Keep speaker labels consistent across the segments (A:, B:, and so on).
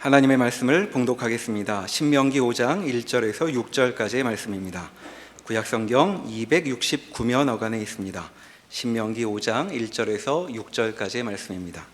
A: 하나님의 말씀을 봉독하겠습니다. 신명기 5장 1절에서 6절까지의 말씀입니다. 구약성경 269면 어간에 있습니다. 신명기 5장 1절에서 6절까지의 말씀입니다.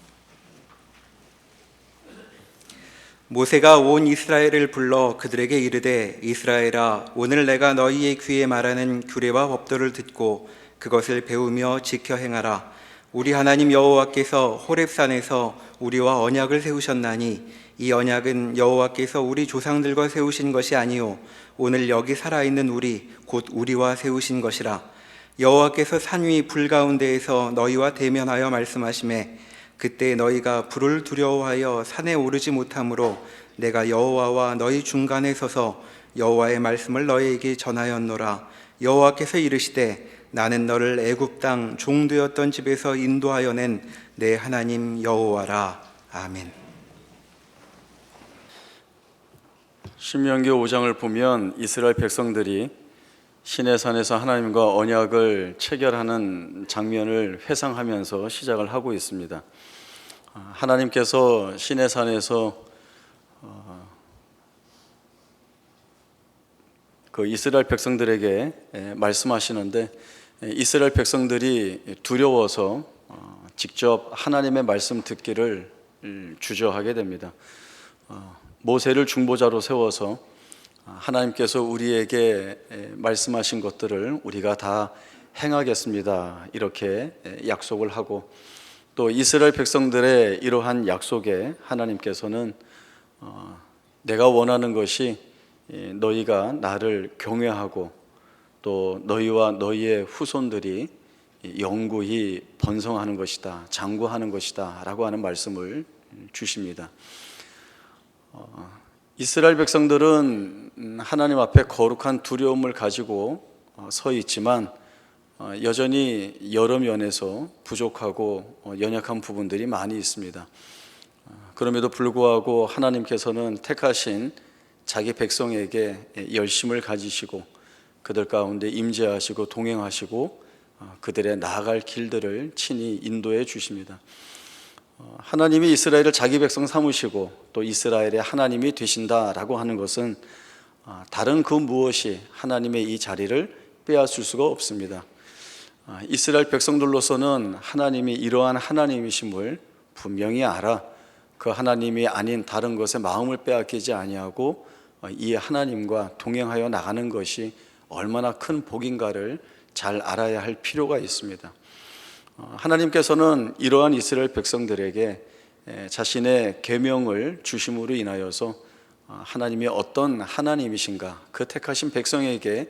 A: 모세가 온 이스라엘을 불러 그들에게 이르되, 이스라엘아, 오늘 내가 너희의 귀에 말하는 규례와 법도를 듣고 그것을 배우며 지켜 행하라. 우리 하나님 여호와께서 호렙산에서 우리와 언약을 세우셨나니 이 언약은 여호와께서 우리 조상들과 세우신 것이 아니요 오늘 여기 살아있는 우리 곧 우리와 세우신 것이라. 여호와께서 산 위 불 가운데에서 너희와 대면하여 말씀하시매 그때 너희가 불을 두려워하여 산에 오르지 못하므로 내가 여호와와 너희 중간에 서서 여호와의 말씀을 너희에게 전하였노라. 여호와께서 이르시되 나는 너를 애굽 땅 종되었던 집에서 인도하여 낸 내 하나님 여호와라. 아멘.
B: 신명기 5장을 보면 이스라엘 백성들이 시내산에서 하나님과 언약을 체결하는 장면을 회상하면서 시작을 하고 있습니다. 하나님께서 시내산에서 그 이스라엘 백성들에게 말씀하시는데 이스라엘 백성들이 두려워서 직접 하나님의 말씀 듣기를 주저하게 됩니다. 모세를 중보자로 세워서 하나님께서 우리에게 말씀하신 것들을 우리가 다 행하겠습니다, 이렇게 약속을 하고, 또 이스라엘 백성들의 이러한 약속에 하나님께서는 내가 원하는 것이 너희가 나를 경외하고 또 너희와 너희의 후손들이 영구히 번성하는 것이다, 장구하는 것이다 라고 하는 말씀을 주십니다. 이스라엘 백성들은 하나님 앞에 거룩한 두려움을 가지고 서 있지만 여전히 여러 면에서 부족하고 연약한 부분들이 많이 있습니다. 그럼에도 불구하고 하나님께서는 택하신 자기 백성에게 열심을 가지시고 그들 가운데 임재하시고 동행하시고 그들의 나아갈 길들을 친히 인도해 주십니다. 하나님이 이스라엘을 자기 백성 삼으시고 또 이스라엘의 하나님이 되신다라고 하는 것은 다른 그 무엇이 하나님의 이 자리를 빼앗을 수가 없습니다. 이스라엘 백성들로서는 하나님이 이러한 하나님이심을 분명히 알아 그 하나님이 아닌 다른 것에 마음을 빼앗기지 아니하고 이 하나님과 동행하여 나가는 것이 얼마나 큰 복인가를 잘 알아야 할 필요가 있습니다. 하나님께서는 이러한 이스라엘 백성들에게 자신의 계명을 주심으로 인하여서 하나님이 어떤 하나님이신가 그 택하신 백성에게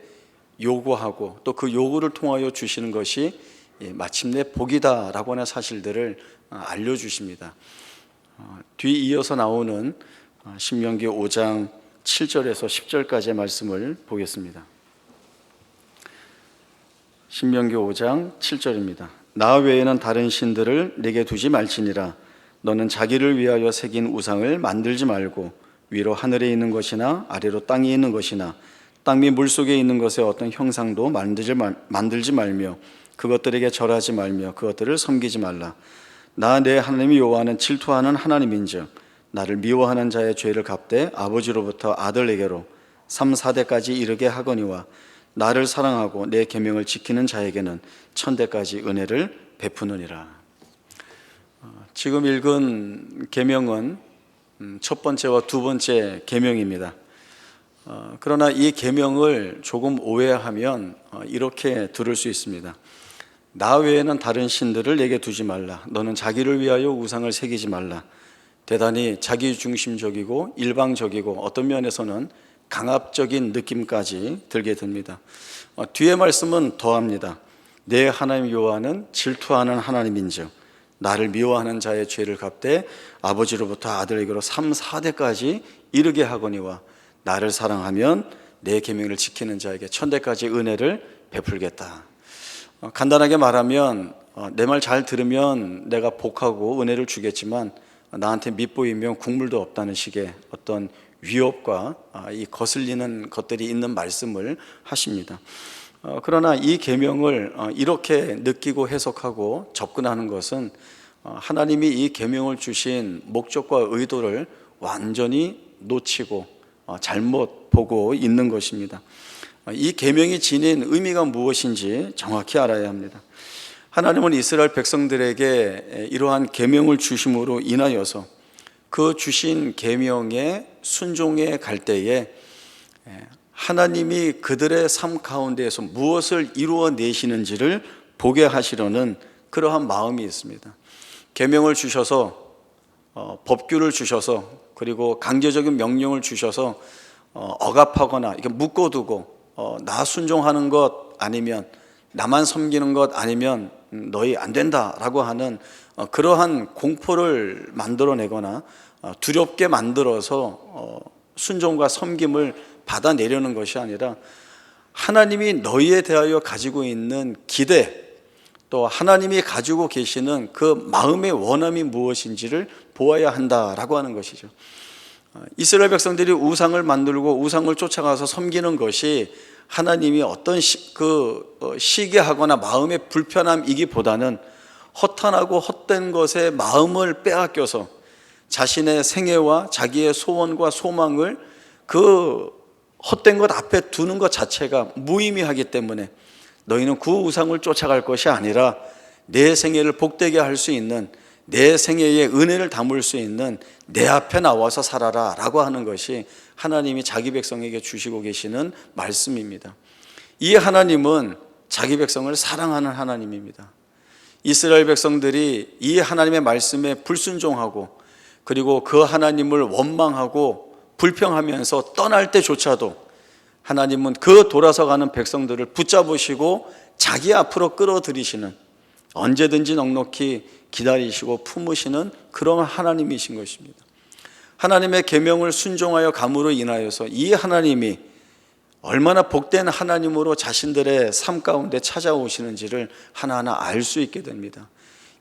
B: 요구하고 또 그 요구를 통하여 주시는 것이 마침내 복이다라고 하는 사실들을 알려주십니다. 뒤이어서 나오는 신명기 5장 7절에서 10절까지의 말씀을 보겠습니다. 신명기 5장 7절입니다. 나 외에는 다른 신들을 내게 두지 말지니라. 너는 자기를 위하여 새긴 우상을 만들지 말고 위로 하늘에 있는 것이나 아래로 땅에 있는 것이나 땅 및 물속에 있는 것의 어떤 형상도 만들지 말며 그것들에게 절하지 말며 그것들을 섬기지 말라. 나 내 하나님 여호와는 질투하는 하나님인즉 나를 미워하는 자의 죄를 갚되 아버지로부터 아들에게로 3, 4대까지 이르게 하거니와 나를 사랑하고 내 계명을 지키는 자에게는 1000대까지 은혜를 베푸느니라. 지금 읽은 계명은 첫 번째와 두 번째 계명입니다. 그러나 이 계명을 조금 오해하면 이렇게 들을 수 있습니다. 나 외에는 다른 신들을 내게 두지 말라. 너는 자기를 위하여 우상을 새기지 말라. 대단히 자기중심적이고 일방적이고 어떤 면에서는 강압적인 느낌까지 들게 됩니다. 뒤에 말씀은 더합니다. 내 하나님 여호와는 질투하는 하나님인즉 나를 미워하는 자의 죄를 갚되 아버지로부터 아들에게로 3, 4대까지 이르게 하거니와 나를 사랑하면 내 계명을 지키는 자에게 1000대까지 은혜를 베풀겠다. 간단하게 말하면 내 말 잘 들으면 내가 복하고 은혜를 주겠지만 나한테 밉보이면 국물도 없다는 식의 어떤 위협과 이 거슬리는 것들이 있는 말씀을 하십니다. 그러나 이 계명을 이렇게 느끼고 해석하고 접근하는 것은 하나님이 이 계명을 주신 목적과 의도를 완전히 놓치고 잘못 보고 있는 것입니다. 이 계명이 지닌 의미가 무엇인지 정확히 알아야 합니다. 하나님은 이스라엘 백성들에게 이러한 계명을 주심으로 인하여서 그 주신 계명에 순종해 갈 때에 하나님이 그들의 삶 가운데에서 무엇을 이루어내시는지를 보게 하시려는 그러한 마음이 있습니다. 계명을 주셔서 법규를 주셔서 그리고 강제적인 명령을 주셔서 억압하거나 이렇게 묶어두고 나 순종하는 것 아니면 나만 섬기는 것 아니면 너희 안 된다라고 하는 그러한 공포를 만들어내거나 두렵게 만들어서 순종과 섬김을 받아내려는 것이 아니라 하나님이 너희에 대하여 가지고 있는 기대, 또 하나님이 가지고 계시는 그 마음의 원함이 무엇인지를 보아야 한다라고 하는 것이죠. 이스라엘 백성들이 우상을 만들고 우상을 쫓아가서 섬기는 것이 하나님이 어떤 시기하거나 마음의 불편함이기보다는 허탄하고 헛된 것에 마음을 빼앗겨서 자신의 생애와 자기의 소원과 소망을 그 헛된 것 앞에 두는 것 자체가 무의미하기 때문에 너희는 그 우상을 쫓아갈 것이 아니라 내 생애를 복되게 할 수 있는, 내 생애의 은혜를 담을 수 있는 내 앞에 나와서 살아라 라고 하는 것이 하나님이 자기 백성에게 주시고 계시는 말씀입니다. 이 하나님은 자기 백성을 사랑하는 하나님입니다. 이스라엘 백성들이 이 하나님의 말씀에 불순종하고 그리고 그 하나님을 원망하고 불평하면서 떠날 때조차도 하나님은 그 돌아서가는 백성들을 붙잡으시고 자기 앞으로 끌어들이시는, 언제든지 넉넉히 기다리시고 품으시는 그런 하나님이신 것입니다. 하나님의 계명을 순종하여 감으로 인하여서 이 하나님이 얼마나 복된 하나님으로 자신들의 삶 가운데 찾아오시는지를 하나하나 알 수 있게 됩니다.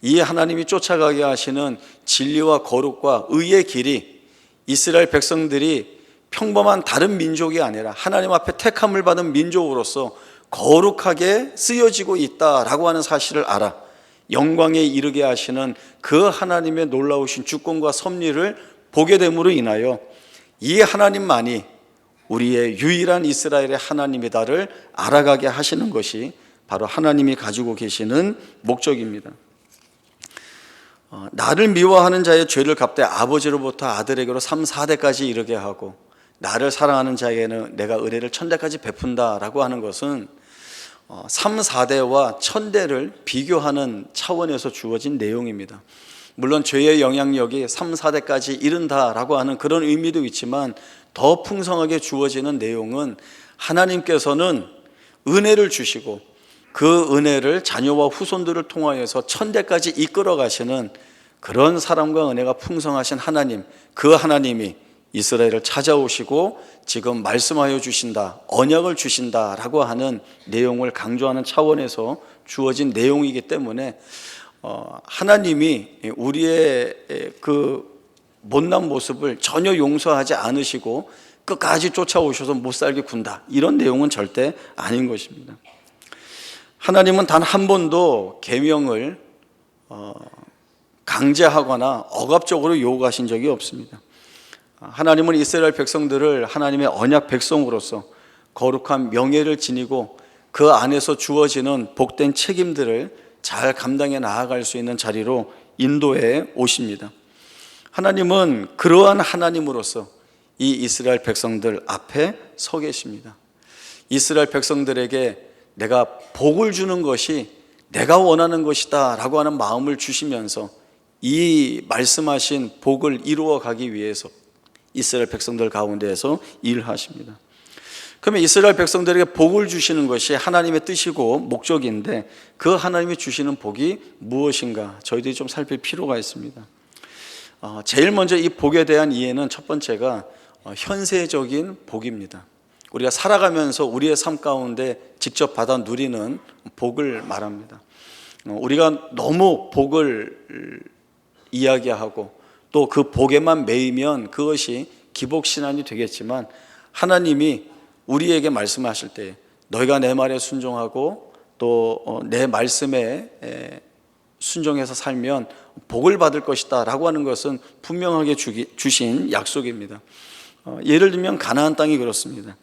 B: 이 하나님이 쫓아가게 하시는 진리와 거룩과 의의 길이 이스라엘 백성들이 평범한 다른 민족이 아니라 하나님 앞에 택함을 받은 민족으로서 거룩하게 쓰여지고 있다라고 하는 사실을 알아 영광에 이르게 하시는 그 하나님의 놀라우신 주권과 섭리를 보게 됨으로 인하여 이 하나님만이 우리의 유일한 이스라엘의 하나님이다를 알아가게 하시는 것이 바로 하나님이 가지고 계시는 목적입니다. 나를 미워하는 자의 죄를 갚되 아버지로부터 아들에게로 3, 4대까지 이르게 하고 나를 사랑하는 자에게는 내가 은혜를 1000대까지 베푼다라고 하는 것은 3, 4대와 1000대를 비교하는 차원에서 주어진 내용입니다. 물론 죄의 영향력이 3, 4대까지 이른다라고 하는 그런 의미도 있지만 더 풍성하게 주어지는 내용은 하나님께서는 은혜를 주시고 그 은혜를 자녀와 후손들을 통하여서 1000대까지 이끌어 가시는 그런 사랑과 은혜가 풍성하신 하나님, 그 하나님이 이스라엘을 찾아오시고 지금 말씀하여 주신다, 언약을 주신다라고 하는 내용을 강조하는 차원에서 주어진 내용이기 때문에 하나님이 우리의 그 못난 모습을 전혀 용서하지 않으시고 끝까지 쫓아오셔서 못살게 군다, 이런 내용은 절대 아닌 것입니다. 하나님은 단 한 번도 계명을 강제하거나 억압적으로 요구하신 적이 없습니다. 하나님은 이스라엘 백성들을 하나님의 언약 백성으로서 거룩한 명예를 지니고 그 안에서 주어지는 복된 책임들을 잘 감당해 나아갈 수 있는 자리로 인도해 오십니다. 하나님은 그러한 하나님으로서 이 이스라엘 백성들 앞에 서 계십니다. 이스라엘 백성들에게 내가 복을 주는 것이 내가 원하는 것이다 라고 하는 마음을 주시면서 이 말씀하신 복을 이루어 가기 위해서 이스라엘 백성들 가운데에서 일하십니다. 그러면 이스라엘 백성들에게 복을 주시는 것이 하나님의 뜻이고 목적인데 그 하나님이 주시는 복이 무엇인가 저희들이 좀 살필 필요가 있습니다. 제일 먼저 이 복에 대한 이해는 첫 번째가 현세적인 복입니다. 우리가 살아가면서 우리의 삶 가운데 직접 받아 누리는 복을 말합니다. 우리가 너무 복을 이야기하고 또 그 복에만 매이면 그것이 기복신앙이 되겠지만 하나님이 우리에게 말씀하실 때 너희가 내 말에 순종하고 또 내 말씀에 순종해서 살면 복을 받을 것이다 라고 하는 것은 분명하게 주신 약속입니다. 예를 들면 가나안 땅이 그렇습니다.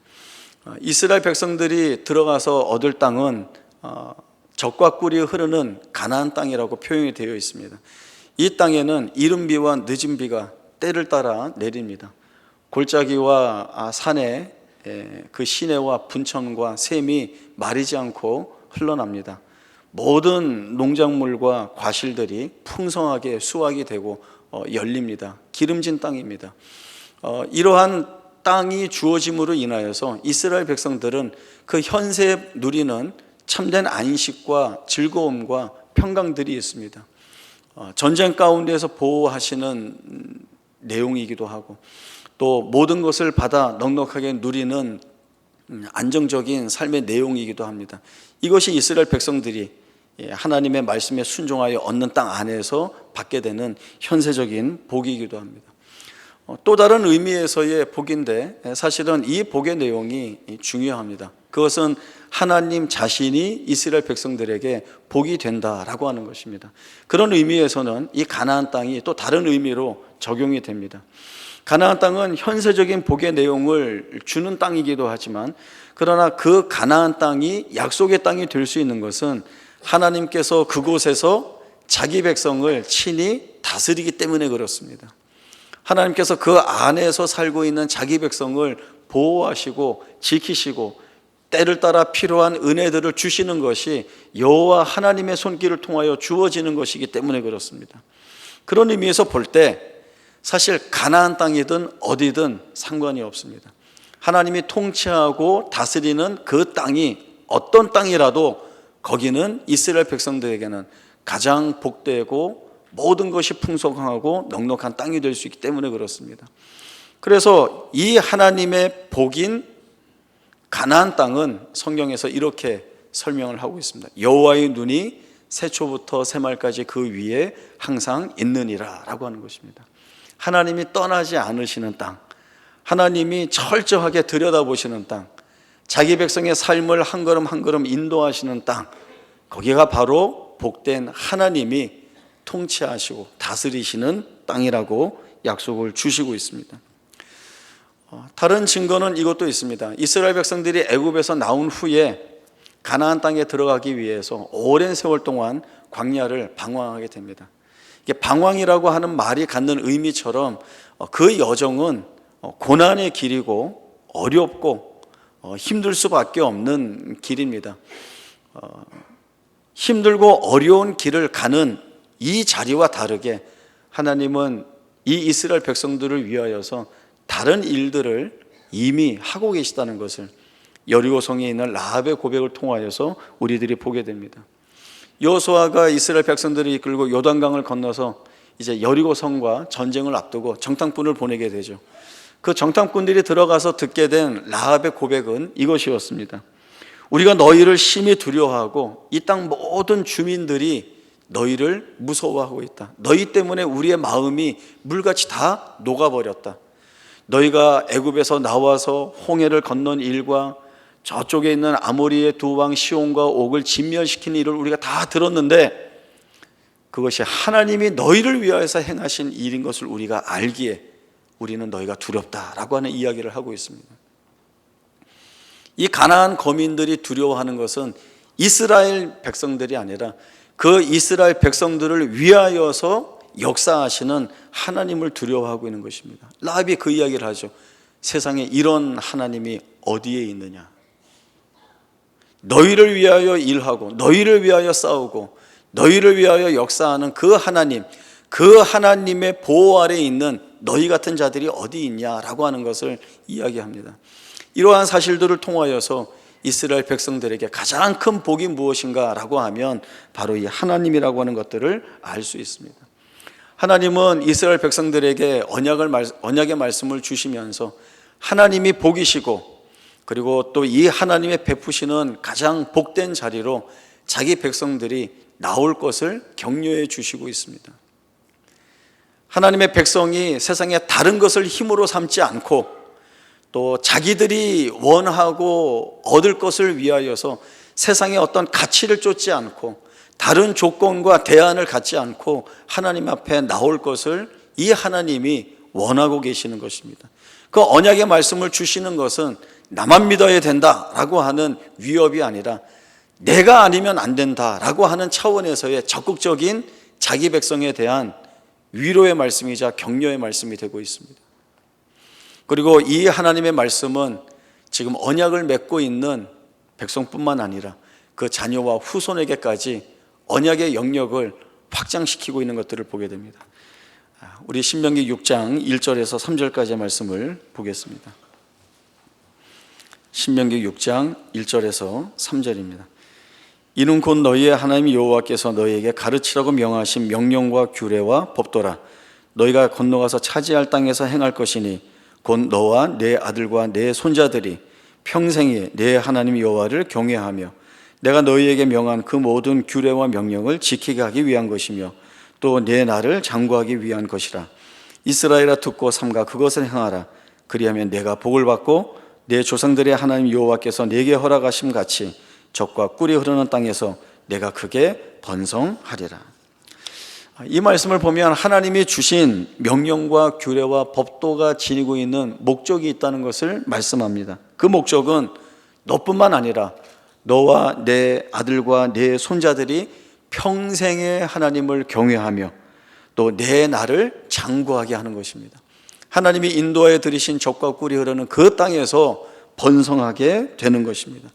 B: 이스라엘 백성들이 들어가서 얻을 땅은 젖과 꿀이 흐르는 가나안 땅이라고 표현이 되어 있습니다. 이 땅에는 이른 비와 늦은 비가 때를 따라 내립니다. 골짜기와 산에 그 시내와 분천과 샘이 마르지 않고 흘러납니다. 모든 농작물과 과실들이 풍성하게 수확이 되고 열립니다. 기름진 땅입니다. 이러한 땅이 주어짐으로 인하여서 이스라엘 백성들은 그 현세 누리는 참된 안식과 즐거움과 평강들이 있습니다. 전쟁 가운데서 보호하시는 내용이기도 하고 또 모든 것을 받아 넉넉하게 누리는 안정적인 삶의 내용이기도 합니다. 이것이 이스라엘 백성들이 하나님의 말씀에 순종하여 얻는 땅 안에서 받게 되는 현세적인 복이기도 합니다. 또 다른 의미에서의 복인데 사실은 이 복의 내용이 중요합니다. 그것은 하나님 자신이 이스라엘 백성들에게 복이 된다라고 하는 것입니다. 그런 의미에서는 이 가나안 땅이 또 다른 의미로 적용이 됩니다. 가나안 땅은 현세적인 복의 내용을 주는 땅이기도 하지만 그러나 그 가나안 땅이 약속의 땅이 될 수 있는 것은 하나님께서 그곳에서 자기 백성을 친히 다스리기 때문에 그렇습니다. 하나님께서 그 안에서 살고 있는 자기 백성을 보호하시고 지키시고 때를 따라 필요한 은혜들을 주시는 것이 여호와 하나님의 손길을 통하여 주어지는 것이기 때문에 그렇습니다. 그런 의미에서 볼 때 사실 가나안 땅이든 어디든 상관이 없습니다. 하나님이 통치하고 다스리는 그 땅이 어떤 땅이라도 거기는 이스라엘 백성들에게는 가장 복되고 모든 것이 풍성하고 넉넉한 땅이 될 수 있기 때문에 그렇습니다. 그래서 이 하나님의 복인 가나안 땅은 성경에서 이렇게 설명을 하고 있습니다. 여호와의 눈이 새초부터 새말까지 그 위에 항상 있느니라 라고 하는 것입니다. 하나님이 떠나지 않으시는 땅, 하나님이 철저하게 들여다보시는 땅, 자기 백성의 삶을 한 걸음 한 걸음 인도하시는 땅, 거기가 바로 복된 하나님이 통치하시고 다스리시는 땅이라고 약속을 주시고 있습니다. 다른 증거는 이것도 있습니다. 이스라엘 백성들이 애굽에서 나온 후에 가나안 땅에 들어가기 위해서 오랜 세월 동안 광야를 방황하게 됩니다. 이게 방황이라고 하는 말이 갖는 의미처럼 그 여정은 고난의 길이고 어렵고 힘들 수밖에 없는 길입니다. 힘들고 어려운 길을 가는 이 자리와 다르게 하나님은 이 이스라엘 백성들을 위하여서 다른 일들을 이미 하고 계시다는 것을 여리고성에 있는 라합의 고백을 통하여서 우리들이 보게 됩니다. 여호수아가 이스라엘 백성들을 이끌고 요단강을 건너서 이제 여리고성과 전쟁을 앞두고 정탐꾼을 보내게 되죠. 그 정탐꾼들이 들어가서 듣게 된 라합의 고백은 이것이었습니다. 우리가 너희를 심히 두려워하고 이 땅 모든 주민들이 너희를 무서워하고 있다. 너희 때문에 우리의 마음이 물같이 다 녹아버렸다. 너희가 애굽에서 나와서 홍해를 건넌 일과 저쪽에 있는 아모리의 두 왕 시온과 옥을 진멸시킨 일을 우리가 다 들었는데 그것이 하나님이 너희를 위하여서 행하신 일인 것을 우리가 알기에 우리는 너희가 두렵다라고 하는 이야기를 하고 있습니다. 이 가나안 거민들이 두려워하는 것은 이스라엘 백성들이 아니라 그 이스라엘 백성들을 위하여서 역사하시는 하나님을 두려워하고 있는 것입니다. 라합이 그 이야기를 하죠. 세상에 이런 하나님이 어디에 있느냐. 너희를 위하여 일하고 너희를 위하여 싸우고 너희를 위하여 역사하는 그 하나님, 그 하나님의 보호 아래에 있는 너희 같은 자들이 어디 있냐라고 하는 것을 이야기합니다. 이러한 사실들을 통하여서 이스라엘 백성들에게 가장 큰 복이 무엇인가라고 하면 바로 이 하나님이라고 하는 것들을 알 수 있습니다. 하나님은 이스라엘 백성들에게 언약의 말씀을 주시면서 하나님이 복이시고 그리고 또 이 하나님의 베푸시는 가장 복된 자리로 자기 백성들이 나올 것을 격려해 주시고 있습니다. 하나님의 백성이 세상에 다른 것을 힘으로 삼지 않고 또 자기들이 원하고 얻을 것을 위하여서 세상의 어떤 가치를 쫓지 않고 다른 조건과 대안을 갖지 않고 하나님 앞에 나올 것을 이 하나님이 원하고 계시는 것입니다. 그 언약의 말씀을 주시는 것은 나만 믿어야 된다라고 하는 위협이 아니라 내가 아니면 안 된다라고 하는 차원에서의 적극적인 자기 백성에 대한 위로의 말씀이자 격려의 말씀이 되고 있습니다. 그리고 이 하나님의 말씀은 지금 언약을 맺고 있는 백성뿐만 아니라 그 자녀와 후손에게까지 언약의 영역을 확장시키고 있는 것들을 보게 됩니다. 우리 신명기 6장 1절에서 3절까지의 말씀을 보겠습니다. 신명기 6장 1절에서 3절입니다. 이는 곧 너희의 하나님 여호와께서 너희에게 가르치라고 명하신 명령과 규례와 법도라. 너희가 건너가서 차지할 땅에서 행할 것이니 곧 너와 내 아들과 내 손자들이 평생에 내 하나님 여호와를 경외하며 내가 너희에게 명한 그 모든 규례와 명령을 지키게 하기 위한 것이며 또 내 나를 장구하기 위한 것이라. 이스라엘아 듣고 삼가 그것을 행하라. 그리하면 내가 복을 받고 내 조상들의 하나님 여호와께서 내게 허락하심 같이 적과 꿀이 흐르는 땅에서 내가 크게 번성하리라. 이 말씀을 보면 하나님이 주신 명령과 규례와 법도가 지니고 있는 목적이 있다는 것을 말씀합니다. 그 목적은 너뿐만 아니라 너와 내 아들과 내 손자들이 평생에 하나님을 경외하며 또 내 나를 장구하게 하는 것입니다. 하나님이 인도하여 들이신 적과 꿀이 흐르는 그 땅에서 번성하게 되는 것입니다.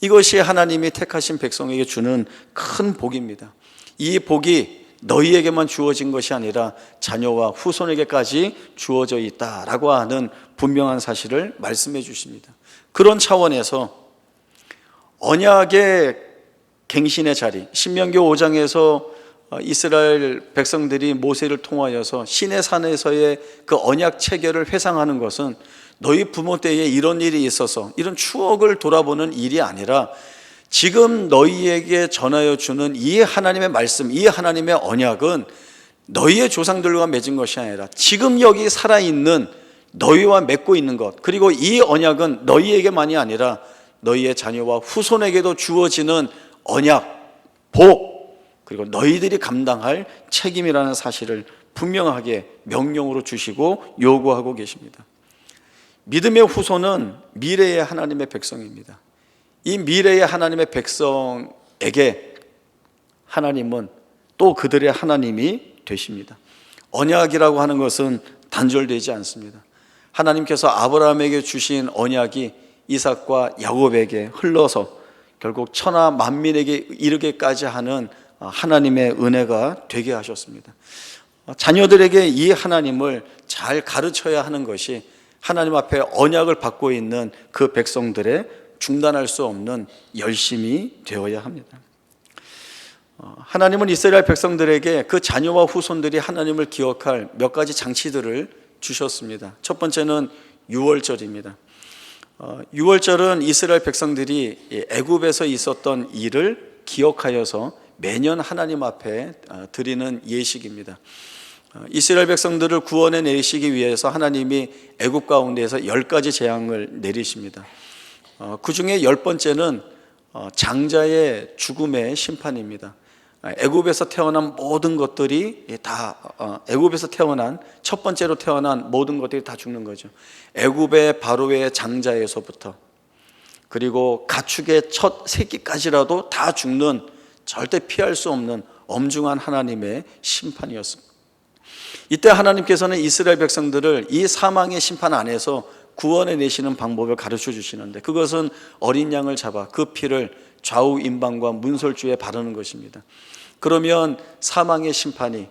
B: 이것이 하나님이 택하신 백성에게 주는 큰 복입니다. 이 복이 너희에게만 주어진 것이 아니라 자녀와 후손에게까지 주어져 있다라고 하는 분명한 사실을 말씀해 주십니다. 그런 차원에서 언약의 갱신의 자리, 신명기 5장에서 이스라엘 백성들이 모세를 통하여서 시내산에서의 그 언약 체결을 회상하는 것은 너희 부모 때에 이런 일이 있어서 이런 추억을 돌아보는 일이 아니라 지금 너희에게 전하여 주는 이 하나님의 말씀, 이 하나님의 언약은 너희의 조상들과 맺은 것이 아니라 지금 여기 살아있는 너희와 맺고 있는 것, 그리고 이 언약은 너희에게만이 아니라 너희의 자녀와 후손에게도 주어지는 언약, 복, 그리고 너희들이 감당할 책임이라는 사실을 분명하게 명령으로 주시고 요구하고 계십니다. 믿음의 후손은 미래의 하나님의 백성입니다. 이 미래의 하나님의 백성에게 하나님은 또 그들의 하나님이 되십니다. 언약이라고 하는 것은 단절되지 않습니다. 하나님께서 아브라함에게 주신 언약이 이삭과 야곱에게 흘러서 결국 천하 만민에게 이르게까지 하는 하나님의 은혜가 되게 하셨습니다. 자녀들에게 이 하나님을 잘 가르쳐야 하는 것이 하나님 앞에 언약을 받고 있는 그 백성들의 중단할 수 없는 열심이 되어야 합니다. 하나님은 이스라엘 백성들에게 그 자녀와 후손들이 하나님을 기억할 몇 가지 장치들을 주셨습니다. 첫 번째는 유월절입니다. 유월절은 이스라엘 백성들이 애굽에서 있었던 일을 기억하여서 매년 하나님 앞에 드리는 예식입니다. 이스라엘 백성들을 구원해 내시기 위해서 하나님이 애굽 가운데에서 10가지 재앙을 내리십니다. 그 중에 10번째는 장자의 죽음의 심판입니다. 애굽에서 태어난 모든 것들이 다 애굽에서 태어난 첫 번째로 태어난 모든 것들이 다 죽는 거죠. 애굽의 바로의 장자에서부터 그리고 가축의 첫 새끼까지라도 다 죽는, 절대 피할 수 없는 엄중한 하나님의 심판이었습니다. 이때 하나님께서는 이스라엘 백성들을 이 사망의 심판 안에서 구원해 내시는 방법을 가르쳐 주시는데, 그것은 어린 양을 잡아 그 피를 좌우 임방과 문설주에 바르는 것입니다. 그러면 사망의 심판이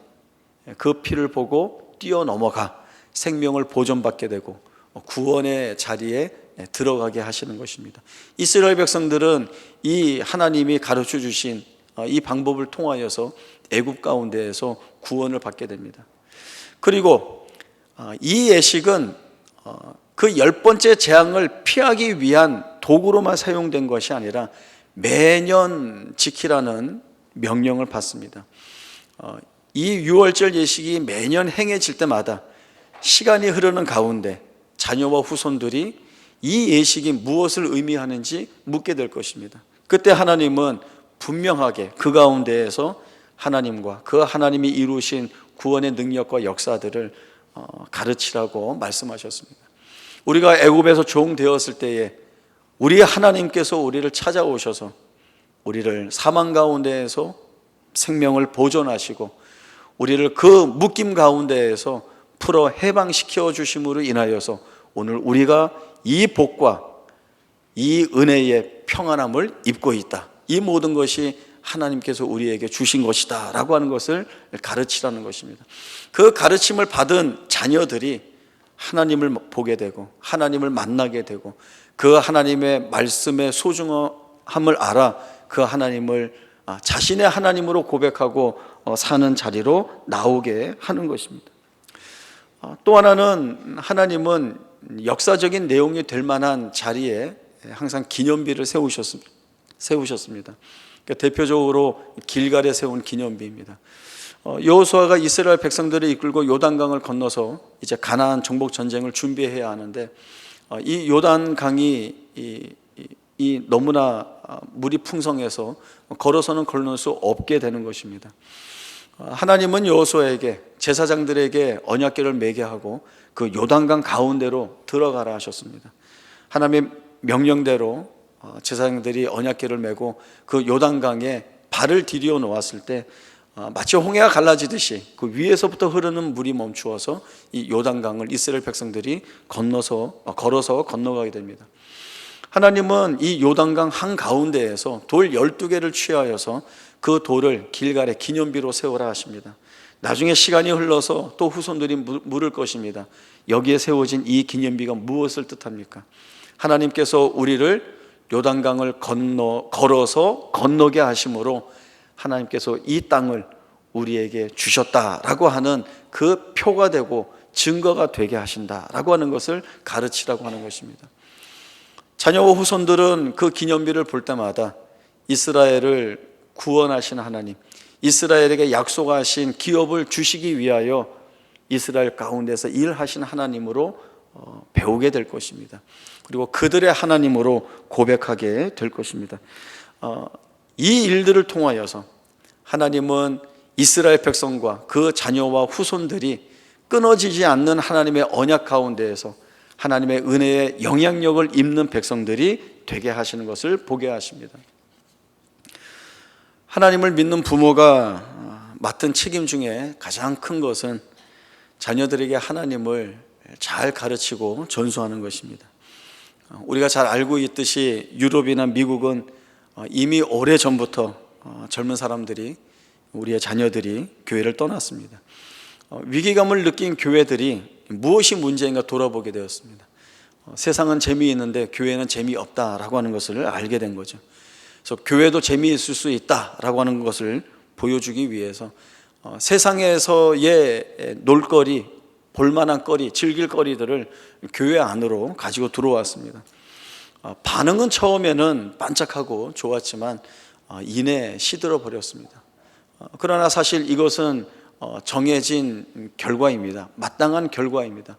B: 그 피를 보고 뛰어넘어가 생명을 보존받게 되고 구원의 자리에 들어가게 하시는 것입니다. 이스라엘 백성들은 이 하나님이 가르쳐 주신 이 방법을 통하여서 애굽 가운데에서 구원을 받게 됩니다. 그리고 이 예식은 그 10번째 재앙을 피하기 위한 도구로만 사용된 것이 아니라 매년 지키라는 명령을 받습니다. 이 유월절 예식이 매년 행해질 때마다 시간이 흐르는 가운데 자녀와 후손들이 이 예식이 무엇을 의미하는지 묻게 될 것입니다. 그때 하나님은 분명하게 그 가운데에서 하나님과 그 하나님이 이루신 구원의 능력과 역사들을 가르치라고 말씀하셨습니다. 우리가 애굽에서 종 되었을 때에 우리 하나님께서 우리를 찾아오셔서 우리를 사망 가운데에서 생명을 보존하시고 우리를 그 묶임 가운데에서 풀어 해방시켜 주심으로 인하여서 오늘 우리가 이 복과 이 은혜의 평안함을 입고 있다. 이 모든 것이 하나님께서 우리에게 주신 것이다 라고 하는 것을 가르치라는 것입니다. 그 가르침을 받은 자녀들이 하나님을 보게 되고 하나님을 만나게 되고 그 하나님의 말씀의 소중함을 알아 그 하나님을 자신의 하나님으로 고백하고 사는 자리로 나오게 하는 것입니다. 또 하나는 하나님은 역사적인 내용이 될 만한 자리에 항상 기념비를 세우셨습니다. 그러니까 대표적으로 길갈에 세운 기념비입니다. 여호수아가 이스라엘 백성들을 이끌고 요단강을 건너서 이제 가나안 정복 전쟁을 준비해야 하는데 이 요단강이 너무나 물이 풍성해서 걸어서는 건널 수 없게 되는 것입니다. 하나님은 여호수아에게 제사장들에게 언약궤를 매게 하고 그 요단강 가운데로 들어가라 하셨습니다. 하나님의 명령대로 제사장들이 언약궤를 메고 그 요단강에 발을 디디어 놓았을 때 마치 홍해가 갈라지듯이 그 위에서부터 흐르는 물이 멈추어서 이 요단강을 이스라엘 백성들이 걸어서 건너가게 됩니다. 하나님은 이 요단강 한가운데에서 돌 12개를 취하여서 그 돌을 길갈의 기념비로 세우라 하십니다. 나중에 시간이 흘러서 또 후손들이 물을 것입니다. 여기에 세워진 이 기념비가 무엇을 뜻합니까? 하나님께서 우리를 요단강을 걸어서 건너게 하심으로 하나님께서 이 땅을 우리에게 주셨다라고 하는 그 표가 되고 증거가 되게 하신다라고 하는 것을 가르치라고 하는 것입니다. 자녀와 후손들은 그 기념비를 볼 때마다 이스라엘을 구원하신 하나님, 이스라엘에게 약속하신 기업을 주시기 위하여 이스라엘 가운데서 일하신 하나님으로 배우게 될 것입니다. 그리고 그들의 하나님으로 고백하게 될 것입니다. 이 일들을 통하여서 하나님은 이스라엘 백성과 그 자녀와 후손들이 끊어지지 않는 하나님의 언약 가운데에서 하나님의 은혜의 영향력을 입는 백성들이 되게 하시는 것을 보게 하십니다. 하나님을 믿는 부모가 맡은 책임 중에 가장 큰 것은 자녀들에게 하나님을 잘 가르치고 전수하는 것입니다. 우리가 잘 알고 있듯이 유럽이나 미국은 이미 오래전부터 젊은 사람들이, 우리의 자녀들이 교회를 떠났습니다. 위기감을 느낀 교회들이 무엇이 문제인가 돌아보게 되었습니다. 세상은 재미있는데 교회는 재미없다라고 하는 것을 알게 된 거죠. 그래서 교회도 재미있을 수 있다라고 하는 것을 보여주기 위해서 세상에서의 놀거리, 볼만한 거리, 즐길 거리들을 교회 안으로 가지고 들어왔습니다. 반응은 처음에는 반짝하고 좋았지만 이내 시들어 버렸습니다. 그러나 사실 이것은 정해진 결과입니다. 마땅한 결과입니다.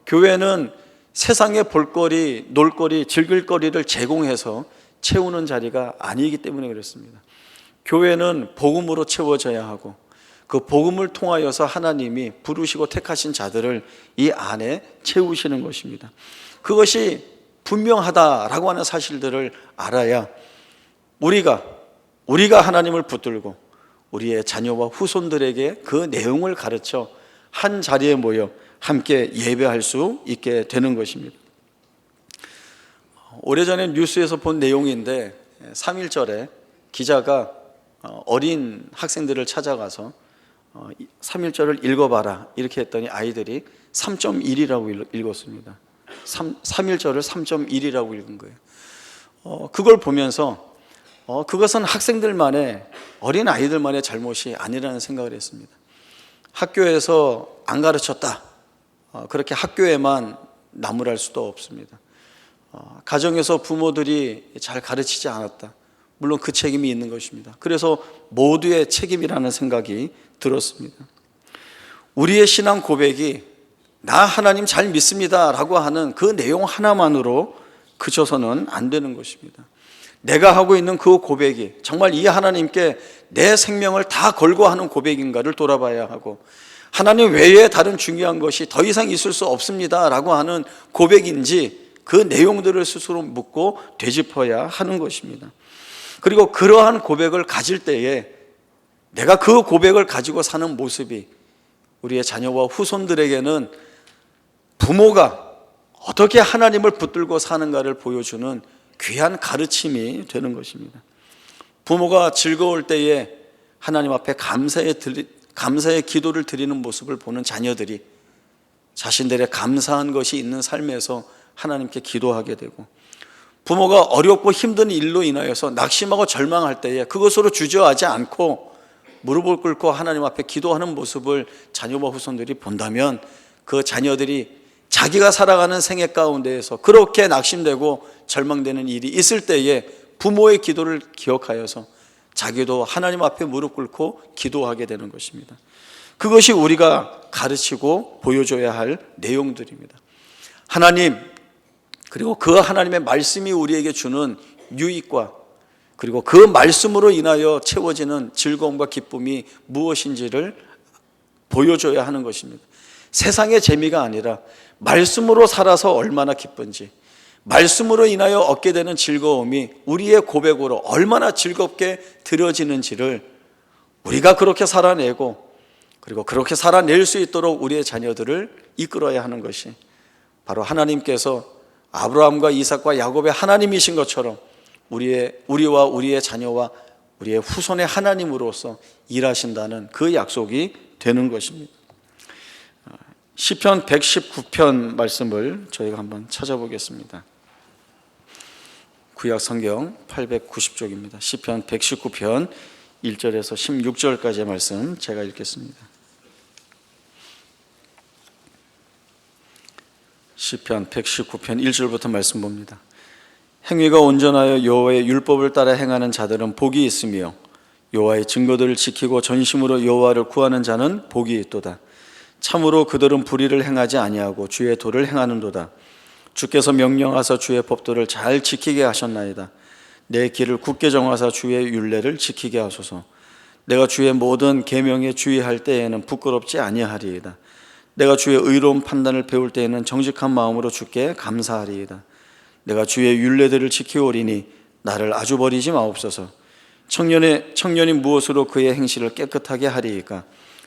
B: 교회는 세상의 볼거리, 놀거리, 즐길 거리를 제공해서 채우는 자리가 아니기 때문에 그렇습니다. 교회는 복음으로 채워져야 하고 그 복음을 통하여서 하나님이 부르시고 택하신 자들을 이 안에 채우시는 것입니다. 그것이 분명하다라고 하는 사실들을 알아야 우리가 하나님을 붙들고 우리의 자녀와 후손들에게 그 내용을 가르쳐 한 자리에 모여 함께 예배할 수 있게 되는 것입니다. 오래전에 뉴스에서 본 내용인데 3.1절에 기자가 어린 학생들을 찾아가서 3.1절을 읽어봐라 이렇게 했더니 아이들이 3.1이라고 읽었습니다. 3.1절을 3.1이라고 읽은 거예요. 그걸 보면서 그것은 학생들만의, 어린 아이들만의 잘못이 아니라는 생각을 했습니다. 학교에서 안 가르쳤다, 그렇게 학교에만 나무랄 수도 없습니다. 가정에서 부모들이 잘 가르치지 않았다, 물론 그 책임이 있는 것입니다. 그래서 모두의 책임이라는 생각이 들었습니다. 우리의 신앙 고백이 나 하나님 잘 믿습니다 라고 하는 그 내용 하나만으로 그쳐서는 안 되는 것입니다. 내가 하고 있는 그 고백이 정말 이 하나님께 내 생명을 다 걸고 하는 고백인가를 돌아봐야 하고, 하나님 외에 다른 중요한 것이 더 이상 있을 수 없습니다 라고 하는 고백인지 그 내용들을 스스로 묻고 되짚어야 하는 것입니다. 그리고 그러한 고백을 가질 때에 내가 그 고백을 가지고 사는 모습이 우리의 자녀와 후손들에게는 부모가 어떻게 하나님을 붙들고 사는가를 보여주는 귀한 가르침이 되는 것입니다. 부모가 즐거울 때에 하나님 앞에 감사의 기도를 드리는 모습을 보는 자녀들이 자신들의 감사한 것이 있는 삶에서 하나님께 기도하게 되고, 부모가 어렵고 힘든 일로 인하여서 낙심하고 절망할 때에 그것으로 주저하지 않고 무릎을 꿇고 하나님 앞에 기도하는 모습을 자녀와 후손들이 본다면, 그 자녀들이 자기가 살아가는 생애 가운데에서 그렇게 낙심되고 절망되는 일이 있을 때에 부모의 기도를 기억하여서 자기도 하나님 앞에 무릎 꿇고 기도하게 되는 것입니다. 그것이 우리가 가르치고 보여줘야 할 내용들입니다. 하나님, 그리고 그 하나님의 말씀이 우리에게 주는 유익과, 그리고 그 말씀으로 인하여 채워지는 즐거움과 기쁨이 무엇인지를 보여줘야 하는 것입니다. 세상의 재미가 아니라 말씀으로 살아서 얼마나 기쁜지, 말씀으로 인하여 얻게 되는 즐거움이 우리의 고백으로 얼마나 즐겁게 드려지는지를 우리가 그렇게 살아내고, 그리고 그렇게 살아낼 수 있도록 우리의 자녀들을 이끌어야 하는 것이 바로 하나님께서 아브라함과 이삭과 야곱의 하나님이신 것처럼 우리와 우리의 자녀와 우리의 후손의 하나님으로서 일하신다는 그 약속이 되는 것입니다. 시편 119편 말씀을 저희가 한번 찾아보겠습니다. 구약 성경 890쪽입니다. 시편 119편 1절에서 16절까지의 말씀 제가 읽겠습니다. 시편 119편 1절부터 말씀 봅니다. 행위가 온전하여 여호와의 율법을 따라 행하는 자들은 복이 있으며 여호와의 증거들을 지키고 전심으로 여호와를 구하는 자는 복이 있도다. 참으로 그들은 불의를 행하지 아니하고 주의 도를 행하는도다. 주께서 명령하사 주의 법도를 잘 지키게 하셨나이다. 내 길을 굳게 정하사 주의 율례를 지키게 하소서. 내가 주의 모든 계명에 주의할 때에는 부끄럽지 아니하리이다. 내가 주의 의로운 판단을 배울 때에는 정직한 마음으로 주께 감사하리이다. 내가 주의 율례들을 지키오리니 나를 아주 버리지 마옵소서. 청년이 무엇으로 그의 행실을 깨끗하게 하리이까?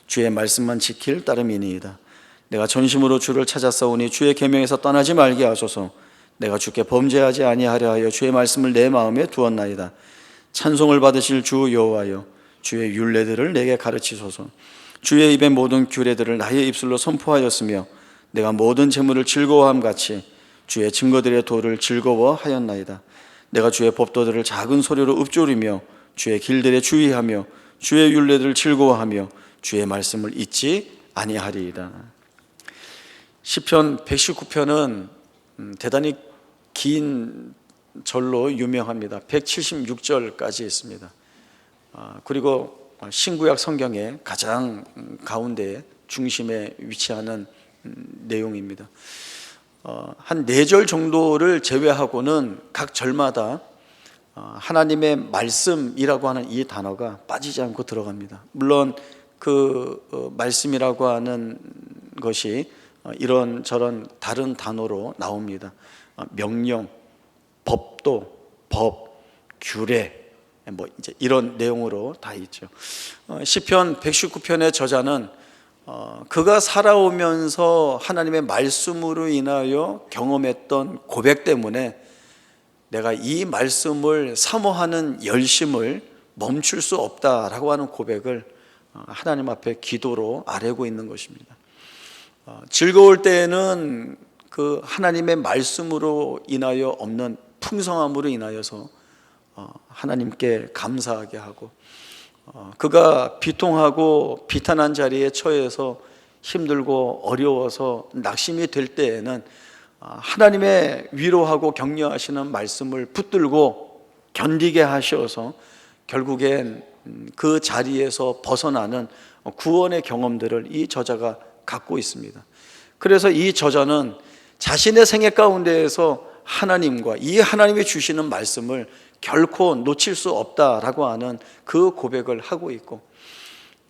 B: 주의 말씀만 지킬 따름이니이다. 내가 전심으로 주를 찾았사오니 주의 계명에서 떠나지 말게 하소서. 내가 주께 범죄하지 아니하려 하여 주의 말씀을 내 마음에 두었나이다. 찬송을 받으실 주 여호와여, 주의 율례들을 내게 가르치소서. 주의 입의 모든 규례들을 나의 입술로 선포하였으며 내가 모든 재물을 즐거워함 같이 주의 증거들의 도를 즐거워하였나이다. 내가 주의 법도들을 작은 소리로 읊조리며 주의 길들에 주의하며 주의 율례들을 즐거워하며 주의 말씀을 잊지 아니하리이다. 시편 119편은 대단히 긴 절로 유명합니다. 176절까지 있습니다. 그리고 신구약 성경의 가장 가운데 중심에 위치하는 내용입니다. 한 4절 정도를 제외하고는 각 절마다 하나님의 말씀이라고 하는 이 단어가 빠지지 않고 들어갑니다. 물론 그 말씀이라고 하는 것이 이런저런 다른 단어로 나옵니다. 명령, 법도, 법, 규례, 뭐 이제 이런 내용으로 다 있죠. 시편 119편의 저자는 그가 살아오면서 하나님의 말씀으로 인하여 경험했던 고백 때문에 내가 이 말씀을 사모하는 열심을 멈출 수 없다라고 하는 고백을 하나님 앞에 기도로 아뢰고 있는 것입니다. 즐거울 때에는 그 하나님의 말씀으로 인하여 없는 풍성함으로 인하여서 하나님께 감사하게 하고, 그가 비통하고 비탄한 자리에 처해서 힘들고 어려워서 낙심이 될 때에는 하나님의 위로하고 격려하시는 말씀을 붙들고 견디게 하셔서 결국엔 그 자리에서 벗어나는 구원의 경험들을 이 저자가 갖고 있습니다. 그래서 이 저자는 자신의 생애 가운데에서 하나님과 이 하나님이 주시는 말씀을 결코 놓칠 수 없다라고 하는 그 고백을 하고 있고,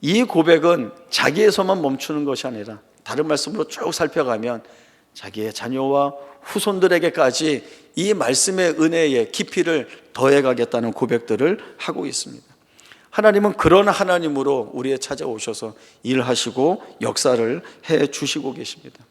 B: 이 고백은 자기에서만 멈추는 것이 아니라 다른 말씀으로 쭉 살펴가면 자기의 자녀와 후손들에게까지 이 말씀의 은혜의 깊이를 더해가겠다는 고백들을 하고 있습니다. 하나님은 그런 하나님으로 우리에 찾아오셔서 일하시고 역사를 해 주시고 계십니다.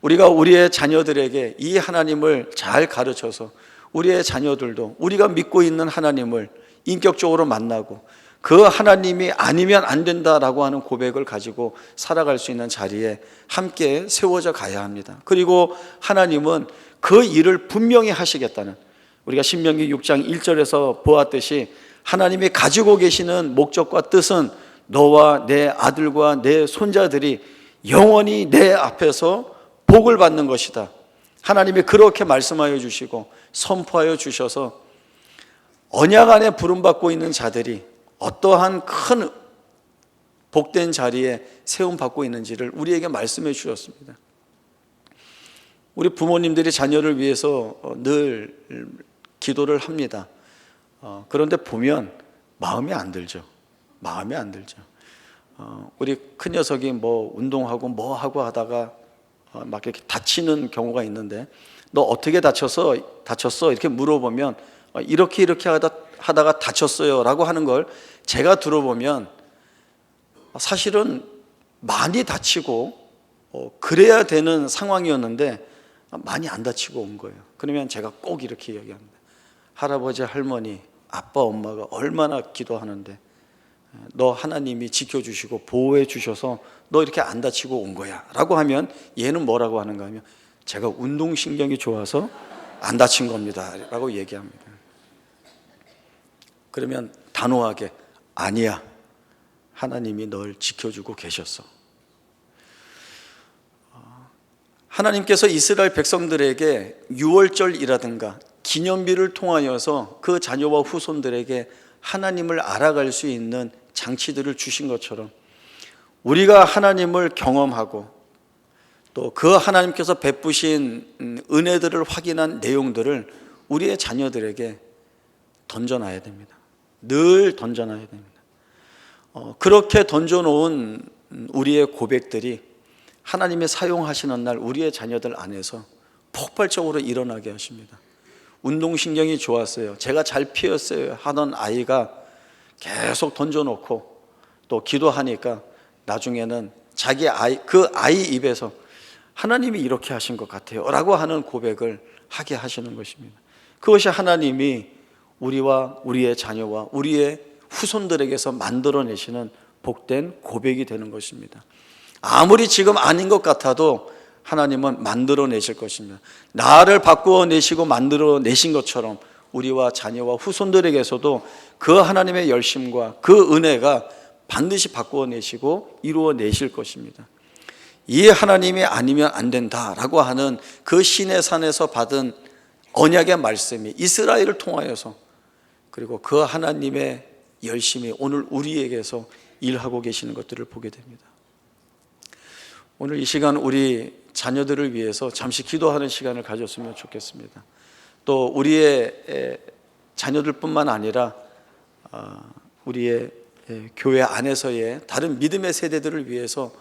B: 우리가 우리의 자녀들에게 이 하나님을 잘 가르쳐서 우리의 자녀들도 우리가 믿고 있는 하나님을 인격적으로 만나고 그 하나님이 아니면 안 된다라고 하는 고백을 가지고 살아갈 수 있는 자리에 함께 세워져 가야 합니다. 그리고 하나님은 그 일을 분명히 하시겠다는, 우리가 신명기 6장 1절에서 보았듯이 하나님이 가지고 계시는 목적과 뜻은 너와 내 아들과 내 손자들이 영원히 내 앞에서 복을 받는 것이다. 하나님이 그렇게 말씀하여 주시고 선포하여 주셔서 언약 안에 부름받고 있는 자들이 어떠한 큰 복된 자리에 세움받고 있는지를 우리에게 말씀해 주셨습니다. 우리 부모님들이 자녀를 위해서 늘 기도를 합니다. 그런데 보면 마음이 안 들죠. 마음이 안 들죠. 우리 큰 녀석이 뭐 운동하고 뭐 하고 하다가 막 이렇게 다치는 경우가 있는데, 너 어떻게 다쳤어? 이렇게 물어보면 이렇게 하다가 다쳤어요 라고 하는 걸 제가 들어보면 사실은 많이 다치고 그래야 되는 상황이었는데 많이 안 다치고 온 거예요. 그러면 제가 꼭 이렇게 이야기합니다. 할아버지, 할머니, 아빠, 엄마가 얼마나 기도하는데 너 하나님이 지켜주시고 보호해 주셔서 너 이렇게 안 다치고 온 거야 라고 하면 얘는 뭐라고 하는가 하면 제가 운동신경이 좋아서 안 다친 겁니다 라고 얘기합니다. 그러면 단호하게 아니야, 하나님이 널 지켜주고 계셨어. 하나님께서 이스라엘 백성들에게 유월절이라든가 기념비를 통하여서 그 자녀와 후손들에게 하나님을 알아갈 수 있는 장치들을 주신 것처럼 우리가 하나님을 경험하고 또 그 하나님께서 베푸신 은혜들을 확인한 내용들을 우리의 자녀들에게 던져놔야 됩니다. 늘 던져놔야 됩니다. 그렇게 던져놓은 우리의 고백들이 하나님이 사용하시는 날 우리의 자녀들 안에서 폭발적으로 일어나게 하십니다. 운동신경이 좋았어요, 제가 잘 피했어요 하던 아이가 계속 던져놓고 또 기도하니까 나중에는 자기 아이, 그 아이 입에서 하나님이 이렇게 하신 것 같아요 라고 하는 고백을 하게 하시는 것입니다. 그것이 하나님이 우리와 우리의 자녀와 우리의 후손들에게서 만들어내시는 복된 고백이 되는 것입니다. 아무리 지금 아닌 것 같아도 하나님은 만들어내실 것입니다. 나를 바꾸어내시고 만들어내신 것처럼 우리와 자녀와 후손들에게서도 그 하나님의 열심과 그 은혜가 반드시 바꾸어내시고 이루어내실 것입니다. 이 하나님이 아니면 안 된다라고 하는 그 시내 산에서 받은 언약의 말씀이 이스라엘을 통하여서, 그리고 그 하나님의 열심이 오늘 우리에게서 일하고 계시는 것들을 보게 됩니다. 오늘 이 시간 우리 자녀들을 위해서 잠시 기도하는 시간을 가졌으면 좋겠습니다. 또 우리의 자녀들뿐만 아니라 우리의 교회 안에서의 다른 믿음의 세대들을 위해서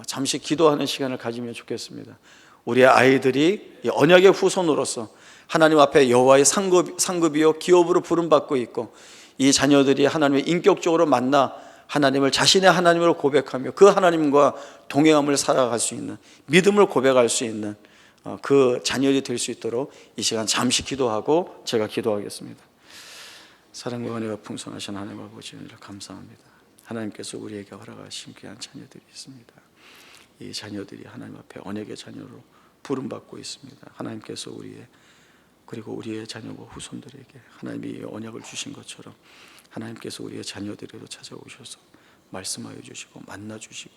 B: 잠시 기도하는 시간을 가지면 좋겠습니다. 우리의 아이들이 언약의 후손으로서 하나님 앞에 여호와의 상급이요 기업으로 부름받고 있고, 이 자녀들이 하나님을 인격적으로 만나 하나님을 자신의 하나님으로 고백하며 그 하나님과 동행함을 살아갈 수 있는, 믿음을 고백할 수 있는 그 자녀들이 될 수 있도록 이 시간 잠시 기도하고 제가 기도하겠습니다. 사랑과 은혜가 풍성하신 하나님 아버지, 감사합니다. 하나님께서 우리에게 허락하신 귀한 자녀들이 있습니다. 이 자녀들이 하나님 앞에 언약의 자녀로 부름받고 있습니다. 하나님께서 그리고 우리의 자녀와 후손들에게 하나님이 언약을 주신 것처럼 하나님께서 우리의 자녀들에게도 찾아오셔서 말씀하여 주시고 만나 주시고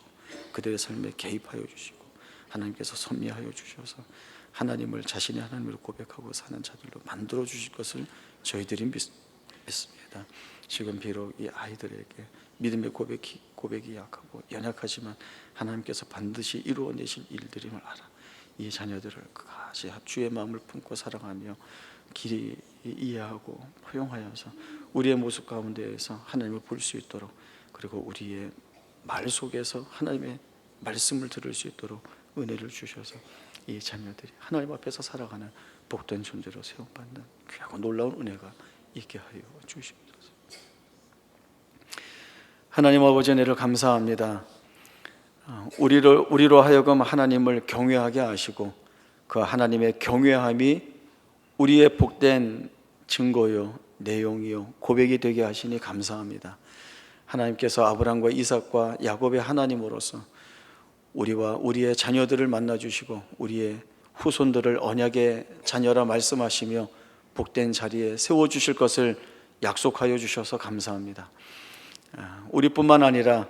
B: 그들의 삶에 개입하여 주시고 하나님께서 섭리하여 주셔서 하나님을 자신의 하나님으로 고백하고 사는 자들로 만들어 주실 것을 저희들이 믿습니다. 지금 비록 이 아이들에게 믿음의 고백이 약하고 연약하지만 하나님께서 반드시 이루어내실 일들임을 알아 이 자녀들을 끝까지 주의 마음을 품고 사랑하며 길이 이해하고 포용하여서 우리의 모습 가운데에서 하나님을 볼 수 있도록, 그리고 우리의 말 속에서 하나님의 말씀을 들을 수 있도록 은혜를 주셔서 이 자녀들이 하나님 앞에서 살아가는 복된 존재로 세움받는 귀하고 놀라운 은혜가 있게 하여 주시옵소서. 하나님 아버지, 은혜를 감사합니다. 우리로 하여금 하나님을 경외하게 하시고 그 하나님의 경외함이 우리의 복된 증거요, 내용이요, 고백이 되게 하시니 감사합니다. 하나님께서 아브라함과 이삭과 야곱의 하나님으로서 우리와 우리의 자녀들을 만나주시고 우리의 후손들을 언약의 자녀라 말씀하시며 복된 자리에 세워주실 것을 약속하여 주셔서 감사합니다. 우리뿐만 아니라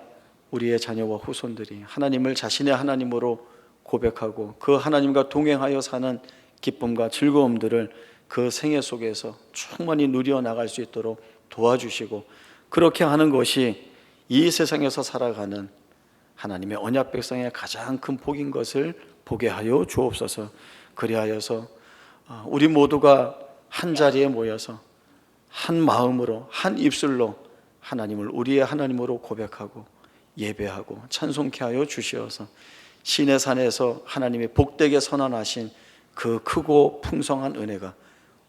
B: 우리의 자녀와 후손들이 하나님을 자신의 하나님으로 고백하고 그 하나님과 동행하여 사는 기쁨과 즐거움들을 그 생애 속에서 충만히 누려 나갈 수 있도록 도와주시고, 그렇게 하는 것이 이 세상에서 살아가는 하나님의 언약 백성의 가장 큰 복인 것을 보게 하여 주옵소서. 그리하여서 우리 모두가 한 자리에 모여서 한 마음으로 한 입술로 하나님을 우리의 하나님으로 고백하고 예배하고 찬송케 하여 주시어서 시내 산에서 하나님의 복되게 선언하신 그 크고 풍성한 은혜가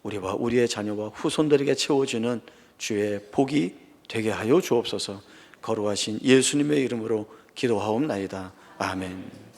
B: 우리와 우리의 자녀와 후손들에게 채워지는 주의 복이 되게 하여 주옵소서. 거룩하신 예수님의 이름으로 기도하옵나이다. 아멘.